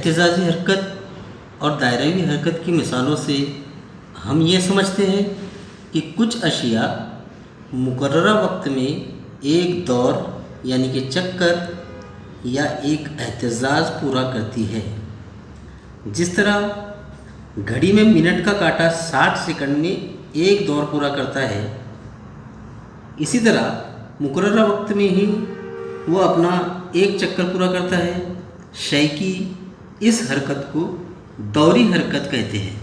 اہتزازی حرکت اور دائرہوی حرکت کی مثالوں سے ہم یہ سمجھتے ہیں کہ کچھ اشیاء مقررہ وقت میں ایک دور یعنی کہ چکر یا ایک اہتزاز پورا کرتی ہے۔ جس طرح گھڑی میں منٹ کا کانٹا 60 سیکنڈ میں ایک دور پورا کرتا ہے، اسی طرح مقررہ وقت میں ہی وہ اپنا ایک چکر پورا کرتا ہے۔ شے کی اس حرکت کو دوری حرکت کہتے ہیں۔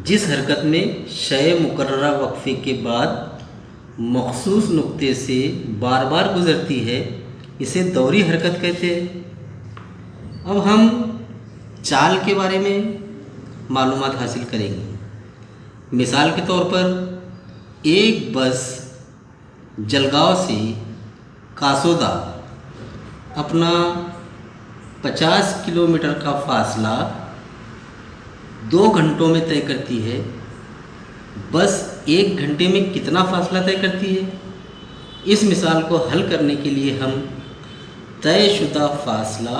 جس حرکت میں شے مقررہ وقفے کے بعد مخصوص نقطے سے بار بار گزرتی ہے، اسے دوری حرکت کہتے ہیں۔ اب ہم چال کے بارے میں معلومات حاصل کریں گے۔ مثال کے طور پر ایک بس جلگاؤں سے کاسودا اپنا 50 کلومیٹر کا فاصلہ 2 گھنٹوں میں طے کرتی ہے۔ بس 1 گھنٹے میں کتنا فاصلہ طے کرتی ہے؟ اس مثال کو حل کرنے کے لیے ہم طے شدہ فاصلہ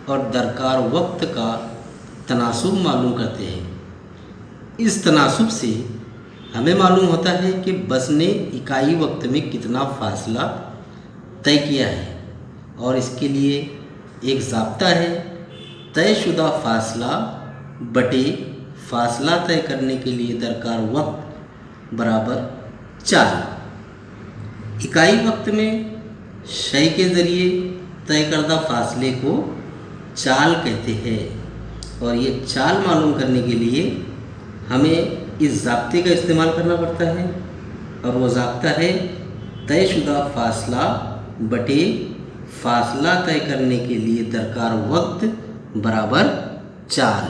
اور درکار وقت کا تناسب معلوم کرتے ہیں۔ اس تناسب سے ہمیں معلوم ہوتا ہے کہ بس نے اکائی وقت میں کتنا فاصلہ طے کیا ہے، اور اس کے لیے ایک ضابطہ ہے: طے شدہ فاصلہ بٹے فاصلہ طے کرنے کے لیے درکار وقت برابر چال۔ اکائی وقت میں شے کے ذریعے طے کردہ فاصلے کو چال کہتے ہیں، اور یہ چال معلوم کرنے کے لیے ہمیں اس ضابطے کا استعمال کرنا پڑتا ہے، اور وہ ضابطہ ہے: طے شدہ فاصلہ بٹے فاصلہ طے کرنے کے لیے درکار وقت برابر چال۔